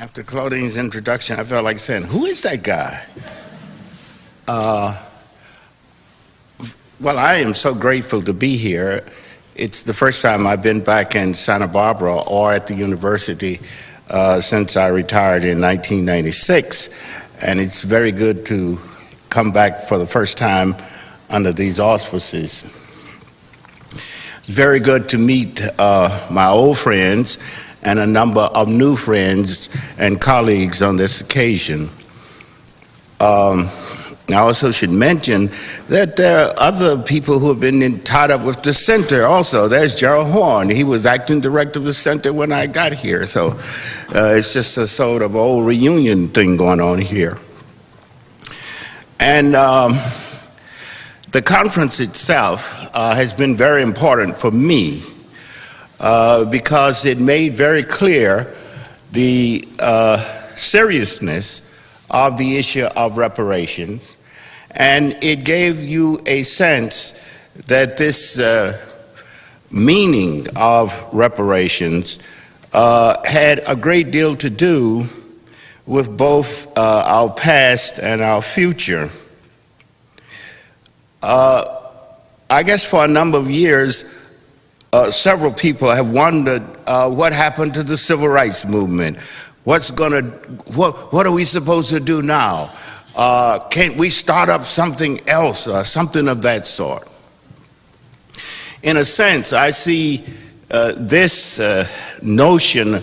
After Claudine's introduction, I felt like saying, who is that guy? Well, I am so grateful to be here. It's the first time I've been back in Santa Barbara or at the university since I retired in 1996. And it's very good to come back for the first time under these auspices. It's very good to meet my old friends and a number of new friends and colleagues on this occasion. I also should mention that there are other people who have been tied up with the center also. There's Gerald Horn. He was acting director of the center when I got here. So it's just a sort of old reunion thing going on here. And the conference itself has been very important for me because it made very clear the seriousness of the issue of reparations, and it gave you a sense that this meaning of reparations had a great deal to do with both our past and our future. I guess for a number of years, several people have wondered what happened to the civil rights movement. What are we supposed to do now? Can't we start up something else, something of that sort? In a sense, I see this notion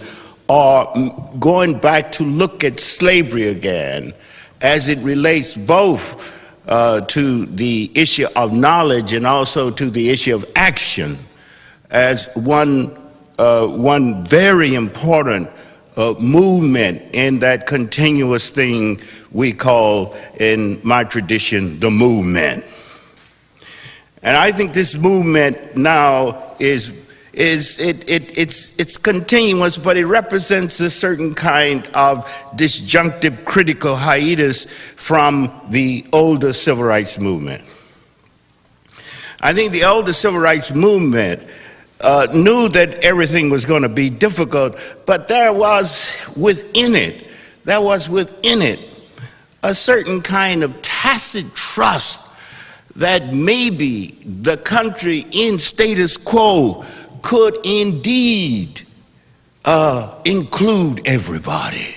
of going back to look at slavery again as it relates both to the issue of knowledge and also to the issue of action as one very important movement in that continuous thing we call, in my tradition, the movement. And I think this movement now it's continuous, but it represents a certain kind of disjunctive critical hiatus from the older civil rights movement. I think the older civil rights movement knew that everything was going to be difficult, but there was within it a certain kind of tacit trust that maybe the country in status quo could indeed include everybody.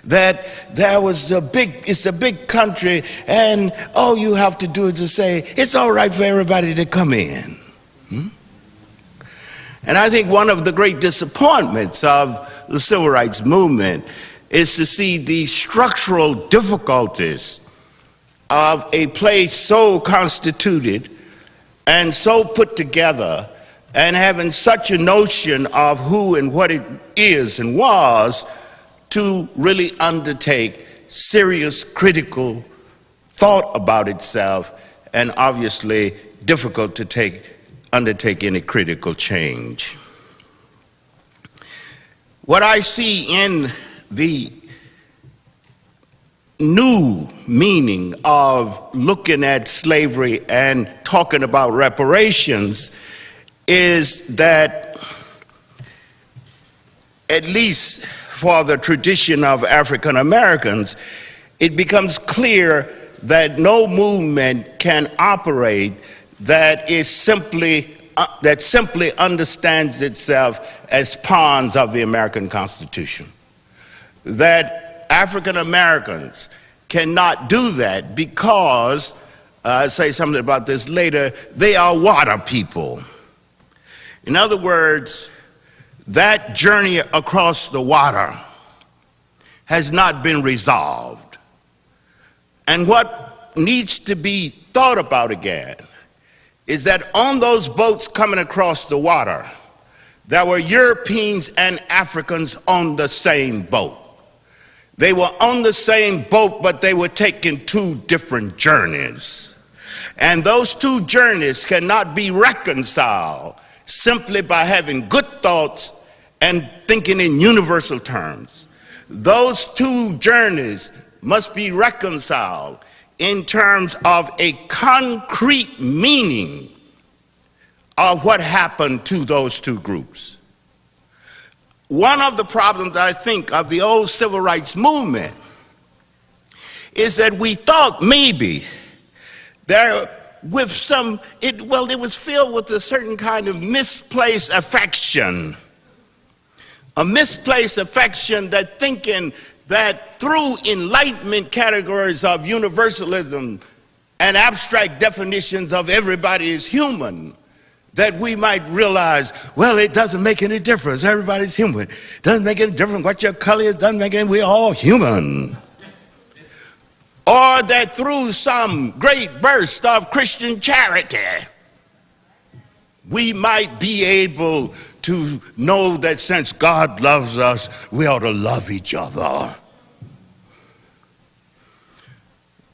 That there was it's a big country, and all you have to do is to say, it's all right for everybody to come in. And I think one of the great disappointments of the civil rights movement is to see the structural difficulties of a place so constituted and so put together and having such a notion of who and what it is and was to really undertake serious critical thought about itself, and obviously difficult to undertake any critical change. What I see in the new meaning of looking at slavery and talking about reparations is that, at least for the tradition of African Americans, it becomes clear that no movement can operate that simply understands itself as pawns of the American Constitution. That African Americans cannot do that because, I'll say something about this later, they are water people. In other words, that journey across the water has not been resolved. And what needs to be thought about again is that on those boats coming across the water, there were Europeans and Africans on the same boat. They were on the same boat, but they were taking two different journeys. And those two journeys cannot be reconciled simply by having good thoughts and thinking in universal terms. Those two journeys must be reconciled in terms of a concrete meaning of what happened to those two groups. one of the problems, I think, of the old civil rights movement is that we thought maybe there, with some, it was filled with a certain kind of misplaced affection. A misplaced affection, that thinking that through enlightenment categories of universalism and abstract definitions of everybody is human, that we might realize, well, it doesn't make any difference. Everybody's human. It doesn't make any difference what your color is, doesn't make any, we're all human. Or that through some great burst of Christian charity, we might be able to know that since God loves us, we ought to love each other.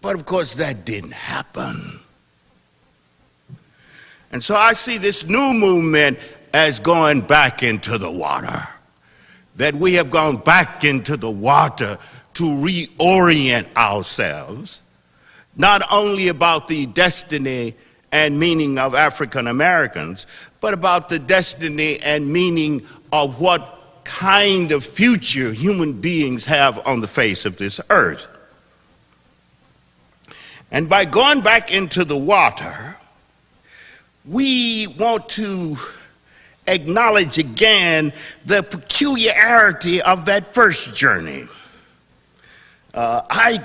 But of course, that didn't happen. And so I see this new movement as going back into the water, that we have gone back into the water to reorient ourselves, not only about the destiny and meaning of African Americans, but about the destiny and meaning of what kind of future human beings have on the face of this earth. And by going back into the water, we want to acknowledge again the peculiarity of that first journey. I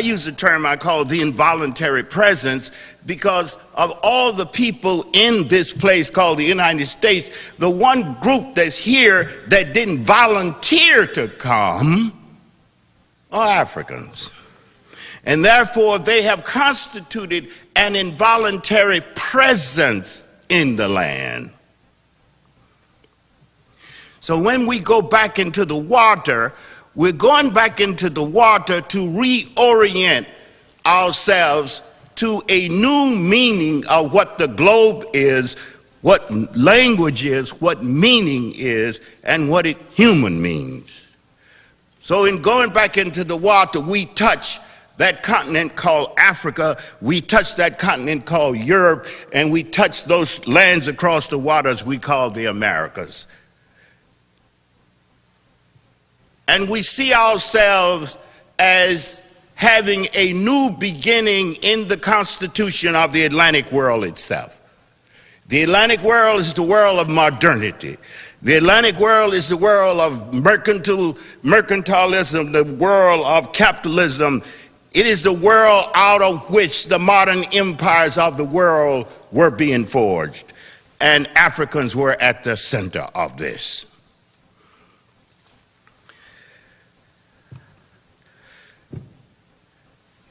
use a term I call the involuntary presence, because of all the people in this place called the United States, the one group that's here that didn't volunteer to come are Africans. And therefore, they have constituted an involuntary presence in the land. So when we go back into the water, we're going back into the water to reorient ourselves to a new meaning of what the globe is, what language is, what meaning is, and what human means. So in going back into the water, we touch that continent called Africa, we touch that continent called Europe, and we touch those lands across the waters we call the Americas. And we see ourselves as having a new beginning in the constitution of the Atlantic world itself. The Atlantic world is the world of modernity. The Atlantic world is the world of mercantilism, the world of capitalism. It is the world out of which the modern empires of the world were being forged. And Africans were at the center of this.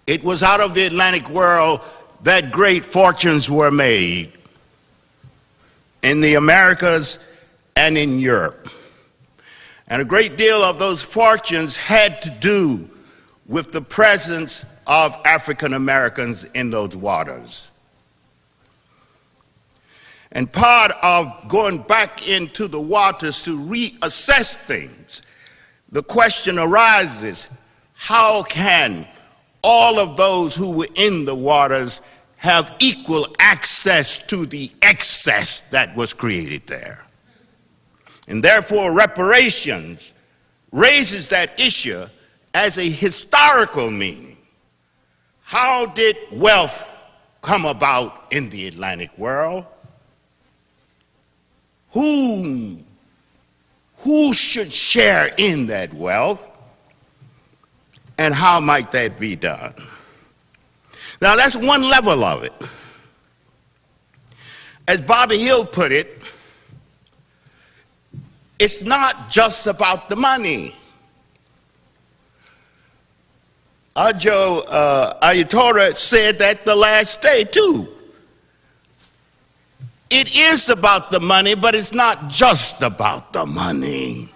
It was out of the Atlantic world that great fortunes were made in the Americas and in Europe. And a great deal of those fortunes had to do with the presence of African Americans in those waters. And part of going back into the waters to reassess things, the question arises, how can all of those who were in the waters have equal access to the excess that was created there? And therefore, reparations raises that issue as a historical meaning. How did wealth come about in the Atlantic world? Who should share in that wealth? And how might that be done? Now, that's one level of it. As Bobby Hill put it, it's not just about the money. Ajo Ayatollah said that the last day too. It is about the money, but it's not just about the money.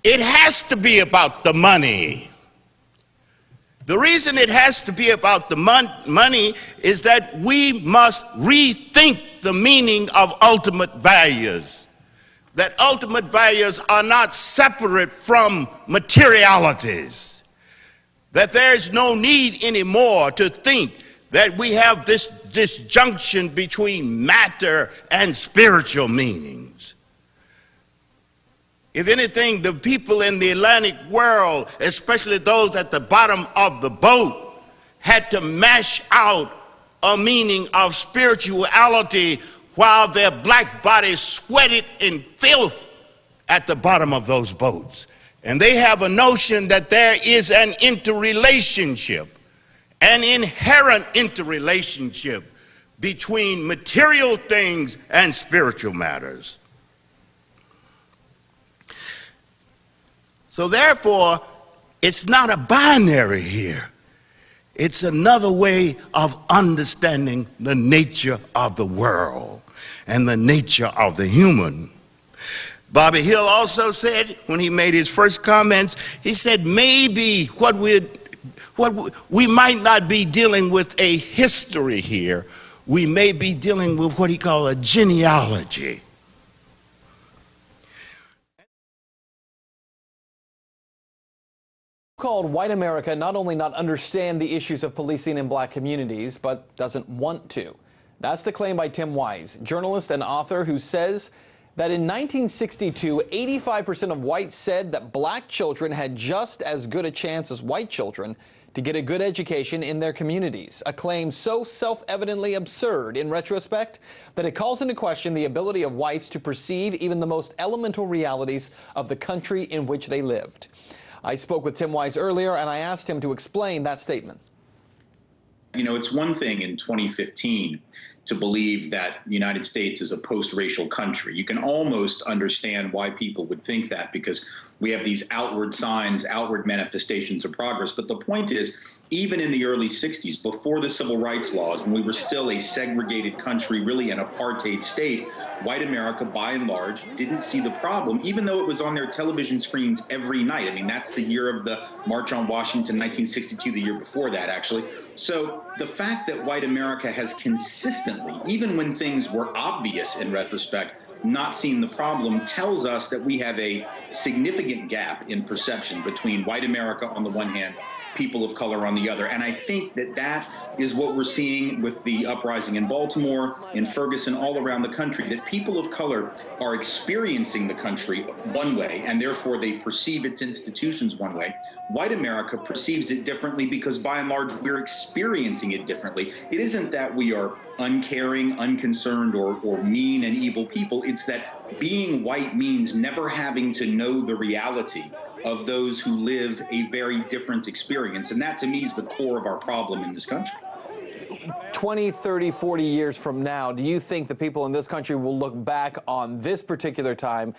It has to be about the money. The reason it has to be about the money is that we must rethink the meaning of ultimate values. That ultimate values are not separate from materialities. That there is no need anymore to think that we have this disjunction between matter and spiritual meanings. If anything, the people in the Atlantic world, especially those at the bottom of the boat, had to mash out a meaning of spirituality while their black bodies sweated in filth at the bottom of those boats. And they have a notion that there is an interrelationship, an inherent interrelationship between material things and spiritual matters. So therefore, it's not a binary here. It's another way of understanding the nature of the world and the nature of the human. Bobby Hill also said, when he made his first comments, he said maybe what we might not be dealing with a history here. We may be dealing with what he called a genealogy. Called white America not only not understand the issues of policing in black communities, but doesn't want to. That's the claim by Tim Wise, journalist and author, who says that in 1962, 85% of whites said that black children had just as good a chance as white children to get a good education in their communities, a claim so self-evidently absurd in retrospect that it calls into question the ability of whites to perceive even the most elemental realities of the country in which they lived. I spoke with Tim Wise earlier, and I asked him to explain that statement. You know, it's one thing in 2015 to believe that the United States is a post-racial country. You can almost understand why people would think that, because we have these outward signs, outward manifestations of progress. But the point is, even in the early 60s, before the civil rights laws, when we were still a segregated country, really an apartheid state, white America, by and large, didn't see the problem, even though it was on their television screens every night. I mean, that's the year of the March on Washington, 1962, the year before that, actually. So the fact that white America has consistently, even when things were obvious in retrospect, not seeing the problem tells us that we have a significant gap in perception between white America on the one hand, people of color on the other. And I think that that is what we're seeing with the uprising in Baltimore, in Ferguson, all around the country, that people of color are experiencing the country one way, and therefore they perceive its institutions one way. White America perceives it differently because, by and large, we're experiencing it differently. It isn't that we are uncaring, unconcerned, or mean and evil people. It's that being white means never having to know the reality of those who live a very different experience. And that, to me, is the core of our problem in this country. 20, 30, 40 years from now, do you think the people in this country will look back on this particular time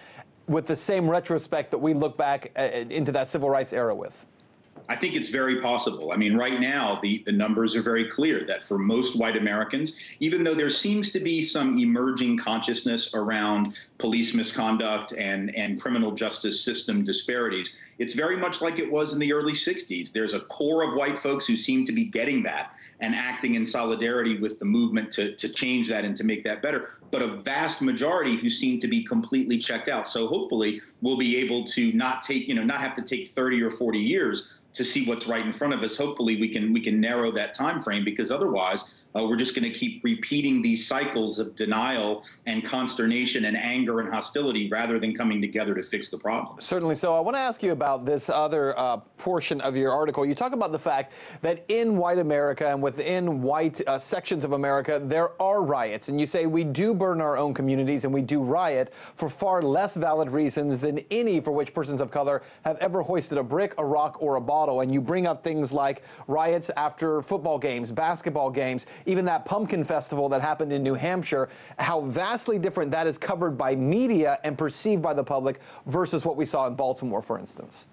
with the same retrospect that we look back into that civil rights era with? I think it's very possible. I mean, right now, the numbers are very clear that for most white Americans, even though there seems to be some emerging consciousness around police misconduct and criminal justice system disparities, it's very much like it was in the early 60s. There's a core of white folks who seem to be getting that and acting in solidarity with the movement to change that and to make that better, but a vast majority who seem to be completely checked out. So hopefully we'll be able to not have to take 30 or 40 years to see what's right in front of us. Hopefully we can narrow that time frame, because otherwise we're just going to keep repeating these cycles of denial and consternation and anger and hostility rather than coming together to fix the problem. Certainly so. I want to ask you about this other portion of your article. You talk about the fact that in white America and within white sections of America, there are riots. And you say we do burn our own communities and we do riot for far less valid reasons than any for which persons of color have ever hoisted a brick, a rock, or a bottle. And you bring up things like riots after football games, basketball games, even that pumpkin festival that happened in New Hampshire, how vastly different that is covered by media and perceived by the public versus what we saw in Baltimore, for instance.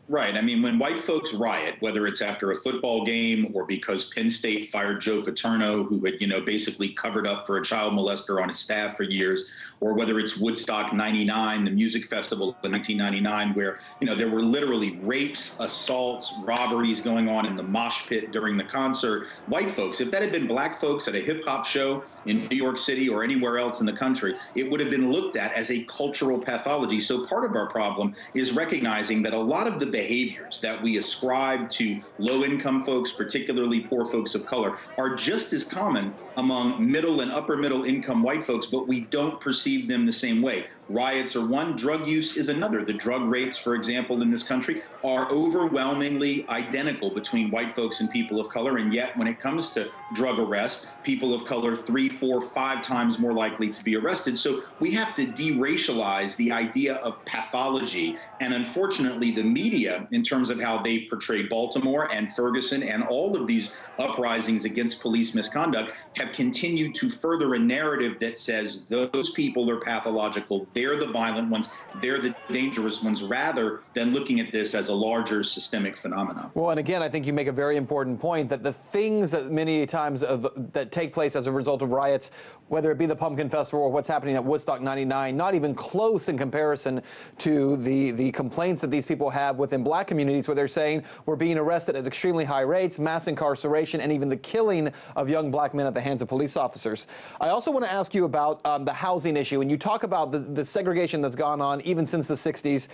Right. I mean, when white folks riot, whether it's after a football game or because Penn State fired Joe Paterno, who had, basically covered up for a child molester on his staff for years, or whether it's Woodstock 99, the music festival in 1999, where, there were literally rapes, assaults, robberies going on in the mosh pit during the concert. White folks, if that had been black folks at a hip hop show in New York City or anywhere else in the country, it would have been looked at as a cultural pathology. So part of our problem is recognizing that a lot of the behaviors that we ascribe to low-income folks, particularly poor folks of color, are just as common among middle and upper middle income white folks, but we don't perceive them the same way. Riots are one, drug use is another. The drug rates, for example, in this country are overwhelmingly identical between white folks and people of color, and yet when it comes to drug arrests, people of color 3, 4, 5 times more likely to be arrested. So we have to de-racialize the idea of pathology, and unfortunately the media, in terms of how they portray Baltimore and Ferguson and all of these uprisings against police misconduct, have continued to further a narrative that says those people are pathological, they're the violent ones, they're the dangerous ones, rather than looking at this as a larger systemic phenomenon. Well, and again, I think you make a very important point that the things that many times that take place as a result of riots, whether it be the Pumpkin Festival or what's happening at Woodstock 99, not even close in comparison to the complaints that these people have within black communities, where they're saying we're being arrested at extremely high rates, mass incarceration, and even the killing of young black men at the hands of police officers. I also want to ask you about the housing issue, and you talk about the segregation that's gone on even since the 60s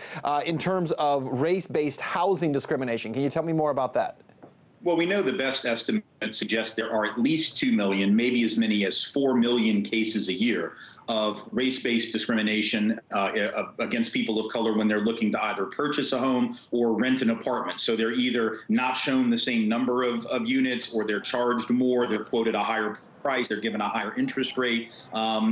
in terms of race-based housing discrimination. Can you tell me more about that? Well, we know the best estimates suggest there are at least 2 million, maybe as many as 4 million cases a year of race-based discrimination against people of color when they're looking to either purchase a home or rent an apartment. So they're either not shown the same number of units, or they're charged more, they're quoted a higher price, they're given a higher interest rate,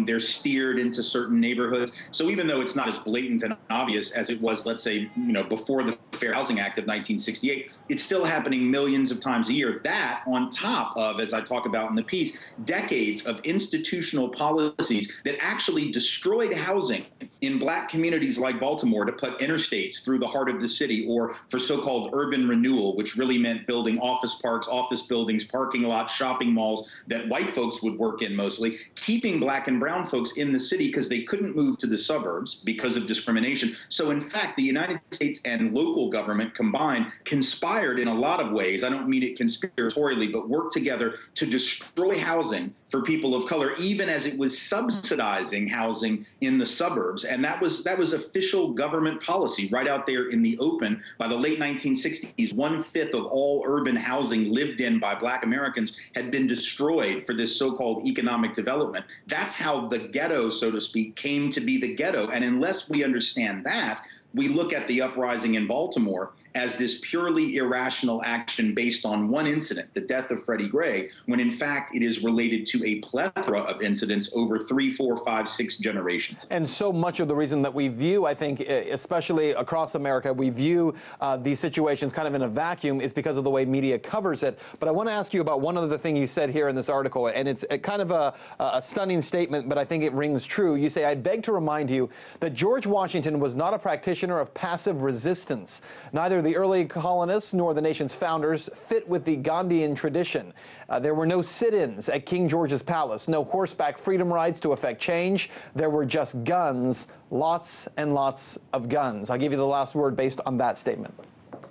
they're steered into certain neighborhoods. So even though it's not as blatant and obvious as it was, let's say, before the Fair Housing Act of 1968, it's still happening millions of times a year. That, on top of, as I talk about in the piece, decades of institutional policies that actually destroyed housing in black communities like Baltimore to put interstates through the heart of the city, or for so-called urban renewal, which really meant building office parks, office buildings, parking lots, shopping malls that white folks would work in mostly, keeping black and brown folks in the city because they couldn't move to the suburbs because of discrimination. So in fact, the United States and local government combined conspired in a lot of ways, I don't mean it conspiratorially, but worked together to destroy housing for people of color, even as it was subsidizing housing in the suburbs. And that was official government policy right out there in the open. By the late 1960s, 1/5 of all urban housing lived in by black Americans had been destroyed for this so-called economic development. That's how the ghetto, so to speak, came to be the ghetto. And unless we understand that, we look at the uprising in Baltimore as this purely irrational action based on one incident, the death of Freddie Gray, when in fact it is related to a plethora of incidents over 3, 4, 5, 6 generations. And so much of the reason that we view, I think, especially across America, we view these situations kind of in a vacuum is because of the way media covers it. But I want to ask you about one other thing you said here in this article, and it's kind of a stunning statement, but I think it rings true. You say, "I beg to remind you that George Washington was not a practitioner of passive resistance. Neither the early colonists nor the nation's founders fit with the Gandhian tradition. There were no sit-ins at King George's palace, no horseback freedom rides to effect change. There were just guns, lots and lots of guns." I'll give you the last word based on that statement.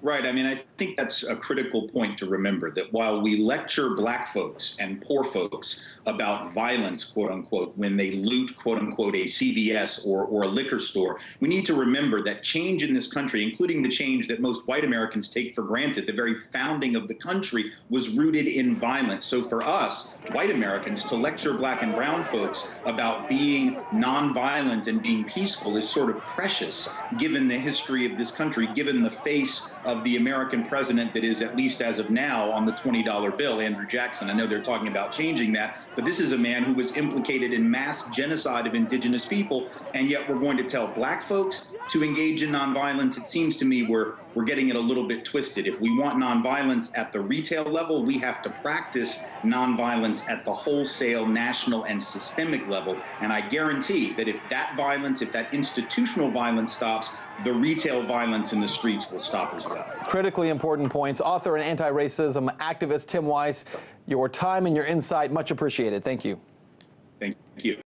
Right. I mean, I think that's a critical point to remember, that while we lecture black folks and poor folks about violence, quote unquote, when they loot, quote unquote, a CVS or a liquor store, we need to remember that change in this country, including the change that most white Americans take for granted, the very founding of the country, was rooted in violence. So for us, white Americans, to lecture black and brown folks about being nonviolent and being peaceful is sort of precious, given the history of this country, given the face of the American president that is, at least as of now, on the $20 bill, Andrew Jackson. I know they're talking about changing that, but this is a man who was implicated in mass genocide of indigenous people, and yet we're going to tell black folks to engage in nonviolence. It seems to me we're getting it a little bit twisted. If we want nonviolence at the retail level, we have to practice nonviolence at the wholesale, national, and systemic level. And I guarantee that if that violence, if that institutional violence stops, the retail violence in the streets will stop as well. Critically important points. Author and anti-racism activist Tim Wise, your time and your insight, much appreciated. Thank you. Thank you.